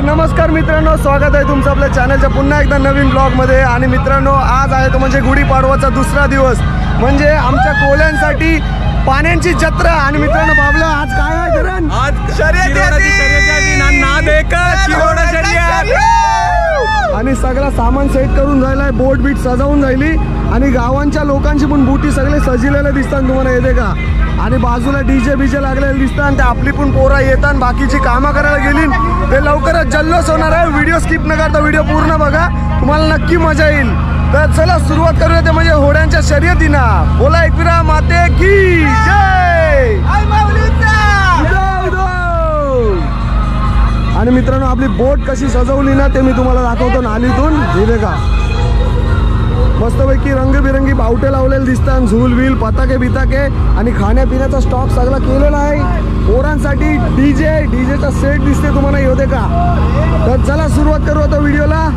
नमस्कार मित्रांनो, स्वागत आहे तुमचं आपल्या चॅनलच्या पुन्हा एकदा नवीन ब्लॉगमध्ये। आणि मित्रांनो, आज आहे तो म्हणजे गुढीपाडवाचा दुसरा दिवस, म्हणजे आमच्या कोल्यांसाठी पाण्यांची जत्रा। आणि मित्रांनो, बाबला आज काय आहे करण? आज शर्यती नाद एकच चिरोडा शर्यत। आणि सगळं सामान सेट करून झालाय, बोट बीट सजवून झाली आणि गावांच्या लोकांची पण बुटी सगळे सजलेले दिसतात तुम्हाला, येते का? आणि बाजूला डीजे बीजे लागलेले दिसतात, ते आपली पण पोरा येतात बाकीची कामं करायला गेली, ते लवकरच जल्लोष होणार आहे। व्हिडिओ स्किप न करता व्हिडिओ पूर्ण बघा, तुम्हाला नक्की मजा येईल। तर चला सुरुवात करूया ते म्हणजे होड्यांच्या शर्यतीना। बोला एकविरा माते की जय। आणि मित्रांनो, आपली बोट कशी सजवली ना ते मी तुम्हाला दाखवतो नालीतून, हे का मस्तपैकी रंगबिरंगी बावटे लावलेले दिसतात, झूल व्हील पताके बिताके आणि खाण्यापिण्याचा स्टॉक सगळा केलेला आहे। पोरांसाठी डीजेचा सेट दिसते तुम्हाला, येते का? तर चला सुरुवात करू आता व्हिडिओला।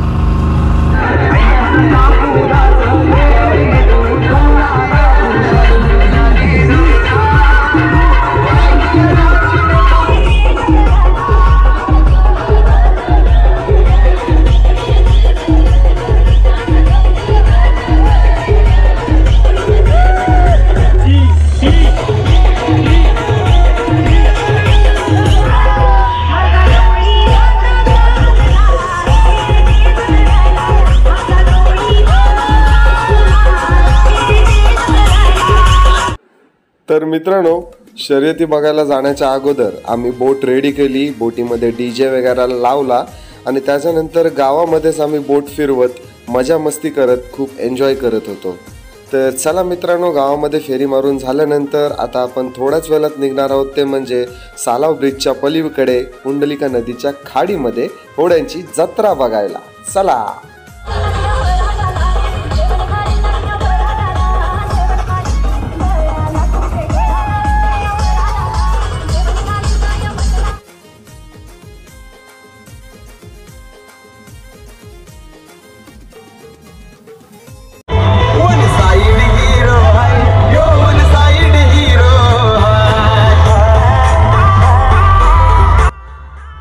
तर मित्रांनो, शर्यती बघायला जाण्याच्या अगोदर आम्ही बोट रेडी केली, बोटीमध्ये डीजे वगैरे लावला आणि त्याच्यानंतर गावामध्येच आम्ही बोट फिरवत मजा मस्ती करत खूप एन्जॉय करत होतो। तर चला मित्रांनो, गावामध्ये फेरी मारून झाल्यानंतर आता आपण थोड्याच वेळात निघणार आहोत, ते म्हणजे सालाव ब्रिजच्या पलीकडे कुंडलिका नदीच्या खाडीमध्ये होड्यांची जत्रा बघायला। चला।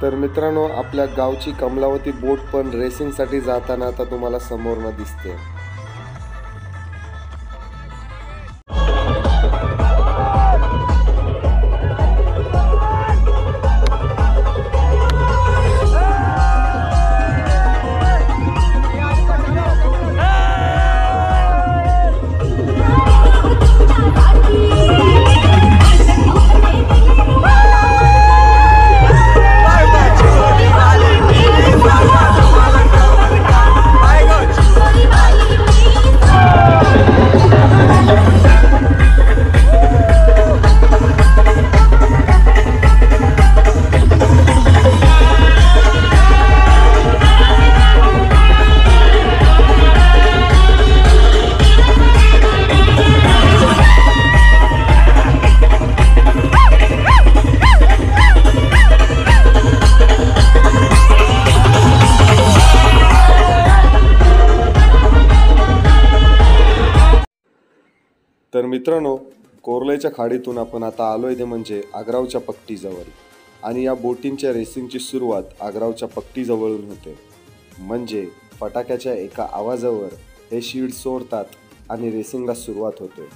तर मित्रांनो, आपल्या गावची कमलावती बोट पण रेसिंगसाठी जाताना आता तुम्हाला समोरनं दिसते। तर मित्रांनो, कोर्लेच्या खाडीतून आपण आता आलोय ते म्हणजे आग्रावच्या पट्टीजवळ, आणि या बोटींच्या रेसिंगची सुरुवात आग्रावच्या पट्टीजवळून होते। म्हणजे फटाक्याच्या एका आवाजावर हे शीड सोडतात आणि रेसिंगला सुरुवात होते।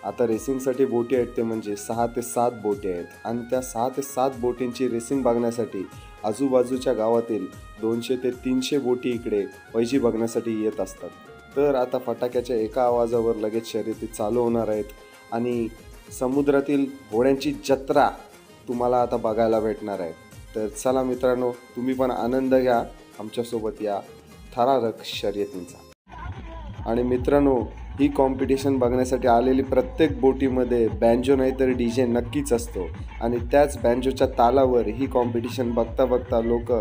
आता रेसिंगसाठी बोटी आहेत ते म्हणजे 6 ते 7 बोटी आहेत, आणि त्या 6 ते 7 बोटींची रेसिंग बघण्यासाठी आजूबाजूच्या गावातील 200 ते 300 बोटी इकडे पैजी बघण्यासाठी येत असतात। तर आता फटाक्याच्या एका आवाजावर लगेच शर्यती चालू होणार आहेत, आणि समुद्रातील होड्यांची जत्रा तुम्हाला आता बघायला भेटणार आहे। तर चला मित्रांनो, तुम्ही पण आनंद घ्या आमच्यासोबत या थरारक शर्यतींचा। आणि मित्रांनो, ही कॉम्पिटिशन बघण्यासाठी आलेली प्रत्येक बोटीमध्ये बँजो नाही तर डीजे नक्कीच असतो, आणि त्याच बँजोच्या तालावर ही कॉम्पिटिशन बघता बघता लोक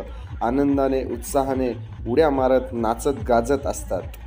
आनंदाने उत्साहाने उड्या मारत नाचत गाजत असतात।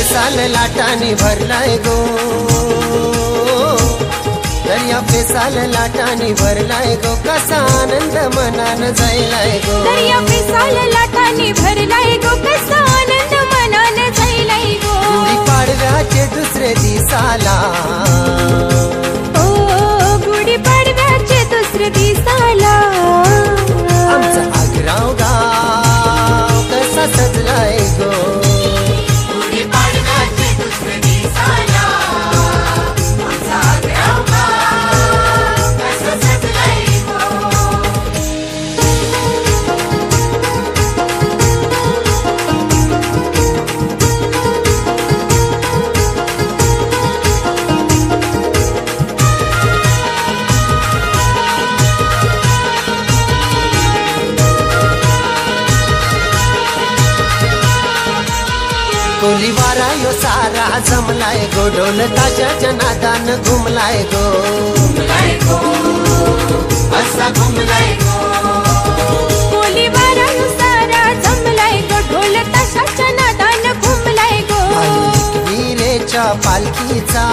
फेसाल लाटाने भरलाय गो, दर्या फेसाल लाटाने भरलाय गो, कसा आनंद मनान जायलाय गो, दर्या फेसाल लाटाने भरलाय गो, कसा आनंद मनान जायलाय गो. गुढी पाडव्याचे दुसरे दिसाला, ओ गुढी पाडव्याचे दुसरे दिसाला, आमचा आग्राव गाव कसा सजलाय गो. गुढी पाडव्याचे दुसरे दिसाला, आमचा आग्राव गाव कसा सजलाय गो. कोलीवारा यो सारा जमलाय गो, ढोल ताशाच्या नादान घुमलाय गो, असा घुमलाय गो. कोलीवारा यो सारा जमलाय गो, ढोल ताशाच्या नादान घुमलाय गो. वीरेच्या पालखीचा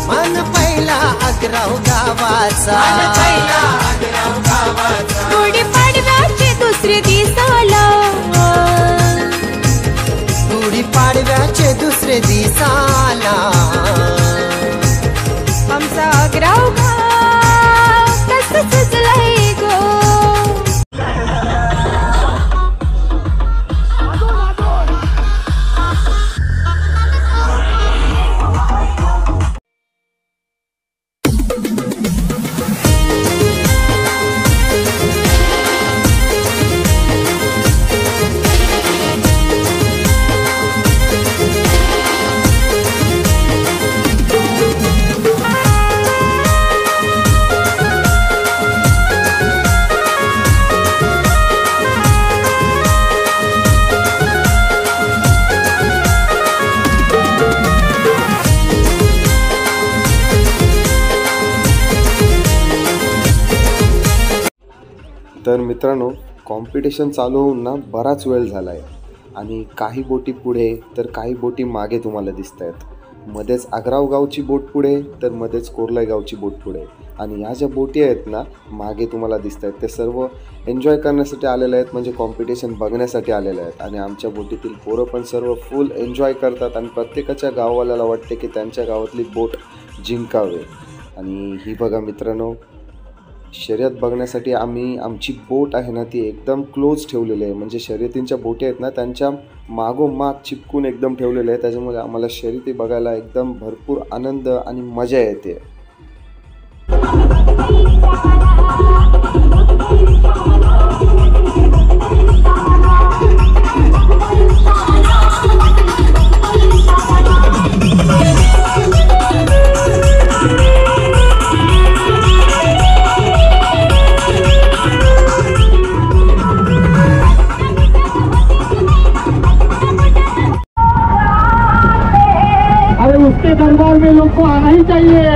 मन पहिला आग्राव गावाचा, गुढी पाडव्याचे दुसरे दिसाला, गुढी पाडव्याचे दुसरे दिसाला, आमचा आग्राव गाव कसं सजलाय गो. तर मित्रांनो, कॉम्पिटिशन चालू होऊन ना बराच वेळ झाला आहे आणि काही बोटी पुढे तर काही बोटी मागे तुम्हाला दिसत आहेत. मध्येच आग्राव गावची बोट पुढे तर मध्येच कोरलाई गावची बोट पुढे, आणि ह्या ज्या बोटी आहेत ना मागे तुम्हाला दिसत आहेत ते सर्व एन्जॉय करण्यासाठी आलेले आहेत, म्हणजे कॉम्पिटिशन बघण्यासाठी आलेले आहेत. आणि आमच्या बोटीतील पोरं पण सर्व फुल एन्जॉय करतात आणि प्रत्येकाच्या गाववाल्याला वाटते की त्यांच्या गावातली बोट जिंकावे. आणि ही बघा मित्रांनो, शर्यत बघण्यासाठी आम्ही आमची बोट आहे ना ती एकदम क्लोज ठेवलेली आहे, म्हणजे शर्यतींच्या बोटी आहेत ना त्यांच्या मागोमाग चिपकून एकदम ठेवलेले आहे. त्याच्यामुळे आम्हाला शर्यती बघायला एकदम भरपूर आनंद आणि मजा येते. उसके दरबार में लोग को आना ही चाहिए.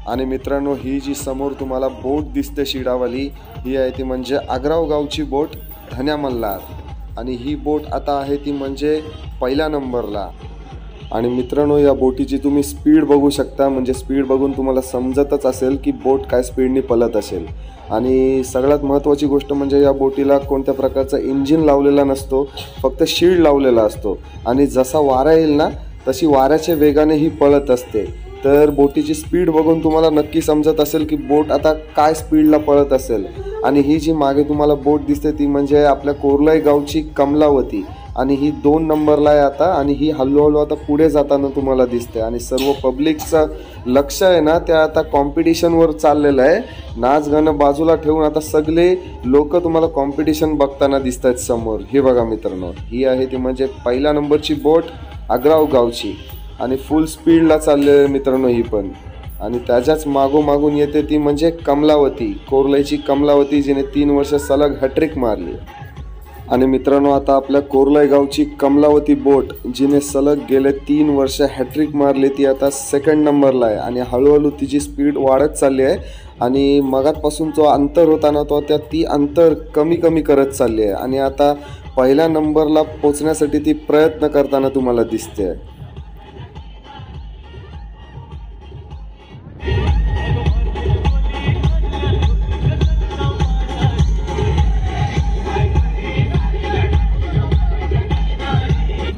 आणि मित्रांनो, ही जी समोर तुम्हाला बोट दिसते शिडावाली, ही आहे ती म्हणजे आग्राव गावची बोट धन्या मल्हार. आणि ही बोट आता आहे ती म्हणजे पहिल्या नंबरला. आणि मित्रांनो, या बोटीची तुम्ही स्पीड बघू शकता. म्हणजे स्पीड बघून तुम्हाला समजतच असेल की बोट काय स्पीडने पळत असेल. आणि सगळ्यात महत्त्वाची गोष्ट म्हणजे या बोटीला कोणत्या प्रकारचा इंजिन लावलेला नसतो, फक्त शीड लावलेला असतो. आणि जसा वारा येईल ना तशी वाऱ्याच्या वेगाने ही पळत असते. तर बोटीची स्पीड बघून तुम्हाला नक्की समजत असेल की बोट आता काय स्पीडला पळत असेल. आणि ही जी मागे तुम्हाला बोट दिसते ती म्हणजे आपल्या कोरलाई गावची कमलावती. आणि ही 2 नंबरला आहे आता. आणि ही हळूहळू आता पुढे जाताना तुम्हाला दिसते. आणि सर्व पब्लिकचं लक्ष आहे ना त्या आता कॉम्पिटिशनवर चाललेलं आहे. नाच गाणं बाजूला ठेवून आता सगळे लोक तुम्हाला कॉम्पिटिशन बघताना दिसत आहेत समोर. हे बघा मित्रांनो, ही आहे ती म्हणजे पहिल्या नंबरची बोट आग्राव गावची. आणि फुल स्पीडला चाललेली आहे मित्रांनो ही पण. आणि त्याच्याच मागोमागून येते ती म्हणजे कमलावती, कोरलाईची कमलावती, जिने 3 वर्ष सलग हॅट्रिक मारली. आणि मित्रांनो, आता आपल्या कोरलाई गावची कमलावती बोट जिने सलग गेले 3 वर्ष हॅट्रिक मारली, ती आता 2nd नंबरला आहे. आणि हळूहळू तिची स्पीड वाढत चालली आहे. आणि मगातपासून जो अंतर होता ना तो त्या ती अंतर कमी कमी करत चालली आहे. आणि आता पहिल्या नंबरला पोचण्यासाठी ती प्रयत्न करताना तुम्हाला दिसते.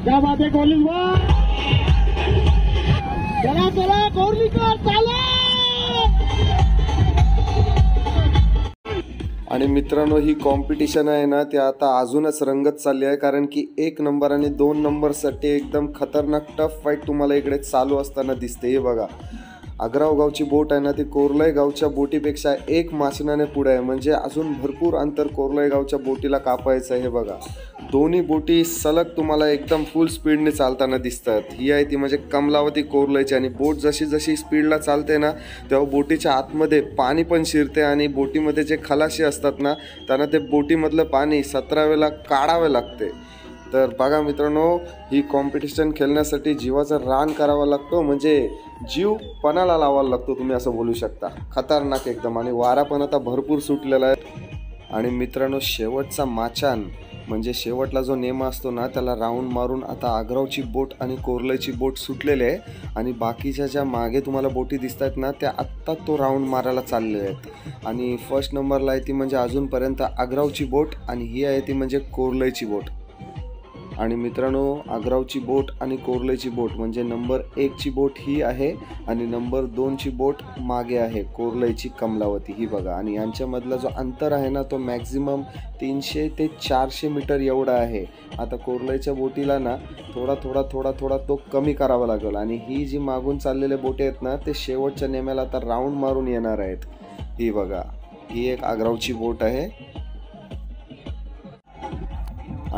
क्या बात है कोहली वाह, चला चला कोहलीकर चाले. आणि मित्रांनो, ही कॉम्पिटिशन आहे ना ते आता अजूनच रंगत चालली आहे. कारण की 1 नंबर आणि 2 नंबरसाठी एकदम खतरनाक टफ फाईट तुम्हाला इकडे चालू असताना दिसते. हे बघा, आग्राव गावची बोट आहे ना ती कोरलाई गावच्या बोटीपेक्षा 1 माचनाने पुढे आहे. म्हणजे अजून भरपूर अंतर कोरलाई गावच्या बोटीला कापायचं आहे. हे बघा, दोन्ही बोटी सलग तुम्हाला एकदम फुल स्पीडने चालताना दिसतात. ही आहे ती म्हणजे कमलावती कोरलाईची. आणि बोट जशी जशी स्पीडला चालते ना तेव्हा बोटीच्या आतमध्ये पाणी पण शिरते. आणि बोटीमध्ये जे खलाशी असतात ना त्यांना ते बोटीमधलं पाणी 17 वेळा काढावे लागते. तर बघा मित्रांनो, ही कॉम्पिटिशन खेळण्यासाठी जीवाचा रान करावा लागतो. म्हणजे जीव पणाला लावायला लागतो, तुम्ही असं बोलू शकता. खतरनाक एकदम. आणि वारा पण आता भरपूर सुटलेला आहे. आणि मित्रांनो, शेवटचा माचान म्हणजे शेवटला जो नेमा असतो ना त्याला राऊंड मारून आता आग्रावची बोट आणि कोरलाईची बोट सुटलेले आहे. आणि बाकीच्या ज्या मागे तुम्हाला बोटी दिसत आहेत ना त्या आत्ता तो राऊंड मारायला चालले आहेत. आणि 1st नंबरला आहे ती म्हणजे अजूनपर्यंत आग्रावची बोट. आणि ही आहे ती म्हणजे कोरलाईची बोट. आणि मित्रांनो, आग्रावची बोट आणि कोरलाईची बोट म्हणजे नंबर 1ची बोट ही आहे. आणि नंबर 2ची बोट मागे आहे कोरलाईची कमलावती. ही बघा. आणि यांच्यामधला जो अंतर आहे ना तो मॅक्झिमम 300 ते 400 मीटर एवढा आहे. आता कोरलाईच्या बोटीला ना थोडा तो कमी करावा लागेल. आणि ही जी मागून चाललेले बोटे आहेत ना ते शेवटच्या नेम्याला आता राऊंड मारून येणार आहेत. ही बघा, ही एक आग्रावची बोट आहे.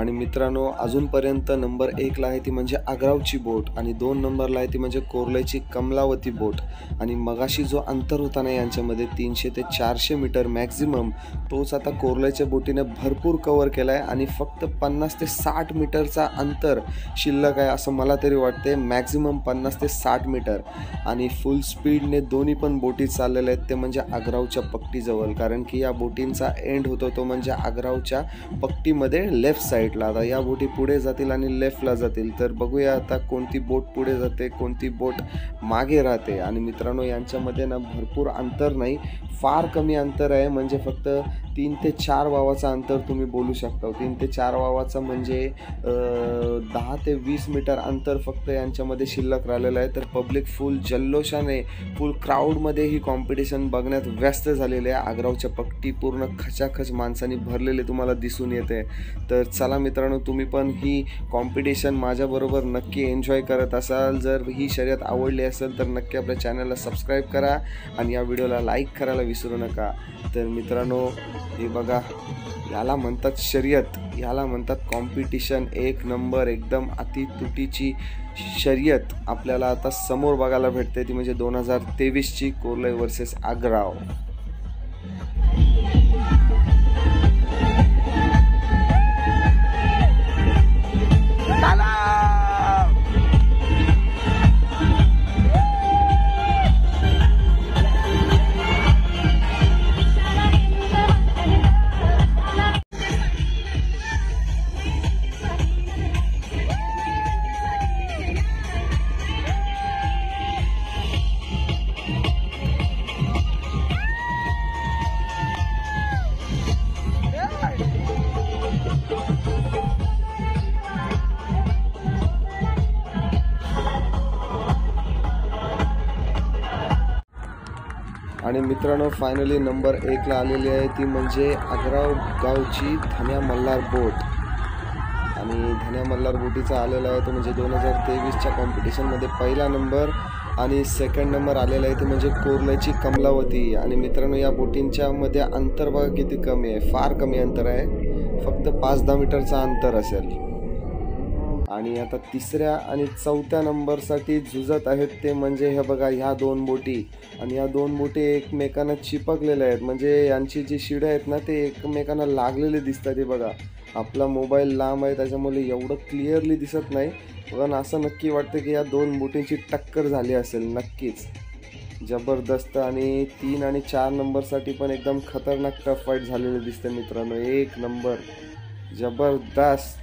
आणि मित्रांनो, अजूनपर्यंत नंबर 1ला आहे ती म्हणजे आग्रावची बोट आणि 2 नंबरला आहे ती म्हणजे कोरलेची कमलावती बोट. आणि मगाशी जो अंतर होता ना यांच्यामध्ये 300 ते 400 मीटर मॅक्झिमम, तोच आता कोरलेच्या बोटीने भरपूर कव्हर केला आहे आणि फक्त 50 ते 60 मीटरचा अंतर शिल्लक आहे असं मला तरी वाटते. मॅक्झिमम 50 ते 60 मीटर आणि फुल स्पीडने दोन्ही पण बोटी चाललेल्या आहेत, ते म्हणजे आग्रावच्या पट्टीजवळ. कारण की या बोटींचा एंड होतो तो म्हणजे आग्रावच्या पट्टीमध्ये लेफ्ट साईडला. आता या बोटी पुढे जातील आणि लेफ्टला जातील, तर बघूया आता कोणती बोट पुढे जाते, कोणती बोट मागे राहते. आणि मित्रांनो, यांच्यामध्ये ना भरपूर अंतर नाही, फार कमी अंतर आहे. म्हणजे फक्त 3 ते 4 वावाचा अंतर तुम्ही बोलू शकता. 3 ते 4 वावाचा म्हणजे 10 ते 20 मीटर अंतर फक्त यांच्यामध्ये शिल्लक राहिलेलं आहे. तर पब्लिक फुल जल्लोषाने, फुल क्राऊडमध्ये ही कॉम्पिटिशन बघण्यात व्यस्त झालेले आहे. आग्रावच्या पट्टी पूर्ण खचाखच माणसांनी भरलेले तुम्हाला दिसून येते. तर चला मित्रांनो, तुम्ही पण ही कॉम्पिटिशन माझ्याबरोबर नक्की एन्जॉय करत असाल. जर ही शर्यत आवडली असेल तर नक्की आपल्या चॅनलला सबस्क्राईब करा आणि या व्हिडिओला लाईक करायला विसरू नका. तर मित्रांनो, हे बघा, याला म्हणतात शर्यत, याला म्हणतात कॉम्पिटिशन. एक नंबर एकदम अतितुटीची शर्यत आपल्याला आता समोर बघायला भेटते, ती म्हणजे 2023ची कोरले वर्सेस आग्राव. आणि मित्रांनो, फायनली नंबर 1ला आलेली आहे ती म्हणजे आग्राव गावची धन्या मल्हार बोट. आणि धन्या मल्हार बोटीचा आलेला आहे तो म्हणजे 2023च्या कॉम्पिटिशनमध्ये पहिला नंबर. आणि सेकंड नंबर आलेला आहे ते म्हणजे कोरलेची कमलावती. आणि मित्रांनो, या बोटींच्या मध्ये अंतर बघा किती कमी आहे, फार कमी अंतर आहे, फक्त 5-10 मीटरचा अंतर असेल. आणि आता 3ऱ्या आणि 4थ्या नंबरसाठी झुजत आहेत ते म्हणजे हे बघा, ह्या 2 बोटी. आणि या 2 बोटी एकमेकांना चिपकलेल्या आहेत, म्हणजे यांची जी शिडे आहेत ना ते एकमेकांना लागलेले दिसतात. हे बघा, आपला मोबाईल लांब आहे त्याच्यामुळे एवढं क्लिअरली दिसत नाही, पण असं नक्की वाटतं की या 2 बोटींची टक्कर झाली असेल नक्कीच, जबरदस्त. आणि 3 आणि 4 नंबरसाठी पण एकदम खतरनाक टफ फाईट झालेले दिसते मित्रांनो. एक नंबर, जबरदस्त.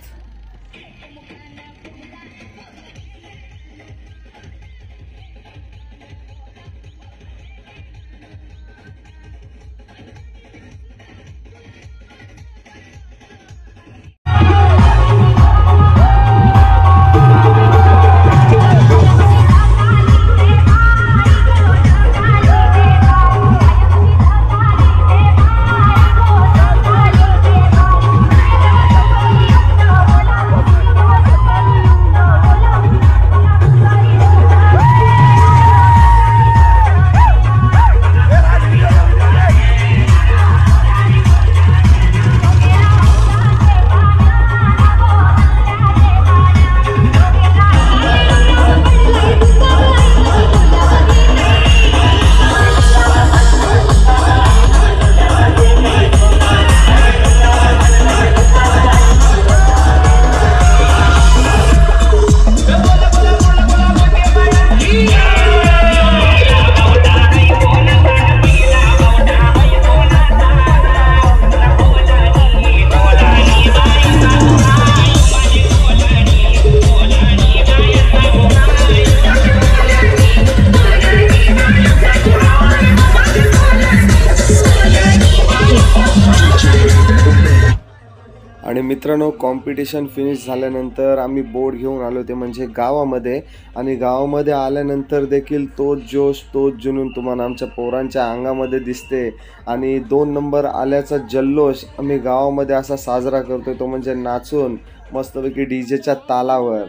आणि मित्रांनो, कॉम्पिटिशन फिनिश झाल्यानंतर आम्ही बोट घेऊन आलो ते म्हणजे गावामध्ये. आणि गावामध्ये आल्यानंतर देखील तोच जोश, तोच जुनून तुम्हाला आमच्या पोरांच्या अंगामध्ये दिसते. आणि 2 नंबर आल्याचा जल्लोष आम्ही गावामध्ये असा साजरा करतोय, तो म्हणजे नाचून मस्तपैकी डीजेच्या तालावर.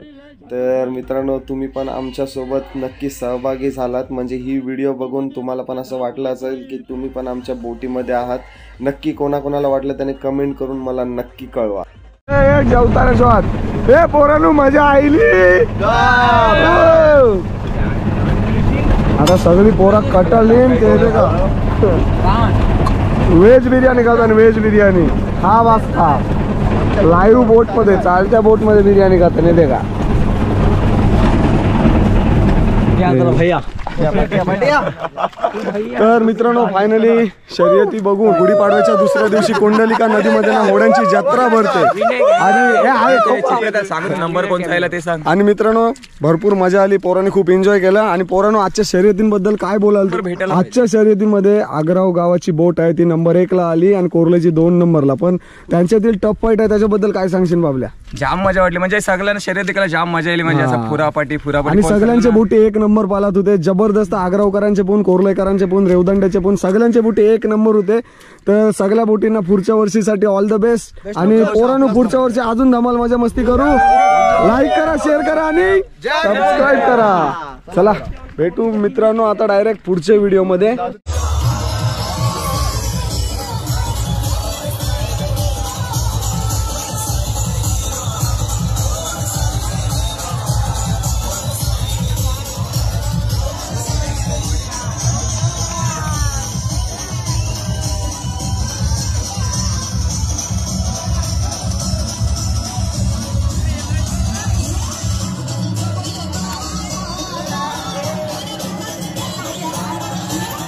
तर मित्रांनो, तुम्ही पण आमच्यासोबत नक्की सहभागी झालात, म्हणजे ही व्हिडिओ बघून तुम्हाला पण असं वाटलं असेल की तुम्ही पण आमच्या बोटीमध्ये आहात. नक्की कोणाकोणाला वाटलं त्याने कमेंट करून मला नक्की कळवा. जेवताना शॉट हे पोरांनो मजा आईली आता सगळी पोरा कटली ते का व्हेज बिर्याणी खातात व्हेज बिर्याणी हा वाजता लाईव्ह बोट मध्ये चालत्या बोट मध्ये बिर्याणी खातात नाही ते का तर मित्रांनो फायनली शर्यती बघू गुढीपाडव्याच्या दुसऱ्या दिवशी कोंडलिका नदीमध्ये ना होड्यांची जत्रा भरते आणि मित्रांनो भरपूर मजा आली पोरांनी खूप एन्जॉय केला आणि पोरांनो आजच्या शर्यतींबद्दल काय बोलाल तर आजच्या शर्यतीमध्ये आग्राव गावाची बोट आहे ती नंबर 1 ला आली आणि कोरलेची 2 नंबरला पण त्यांच्यातील टफ फाईट आहे त्याच्याबद्दल काय सांगशील बाबल्या जाम मजा वाटली म्हणजे सगळ्यांना शर्यती करायला जाम मजा आली म्हणजे असं फुरापाटी आणि सगळ्यांचे बुटी 1 नंबर पालात होते जबरदस्त आग्रावकरांचे पण कोरलेकरांचे पण रेवदंड्याचे पण सगळ्यांचे बुटी 1 नंबर होते तर सगळ्या बोटींना पुढच्या वर्षीसाठी ऑल द बेस्ट आणि पोरांनो पुढच्या वर्षी अजून धमाल मजा मस्ती करू लाईक करा शेअर करा आणि सबस्क्राईब करा चला भेटू मित्रांनो आता डायरेक्ट पुढच्या व्हिडिओ मध्ये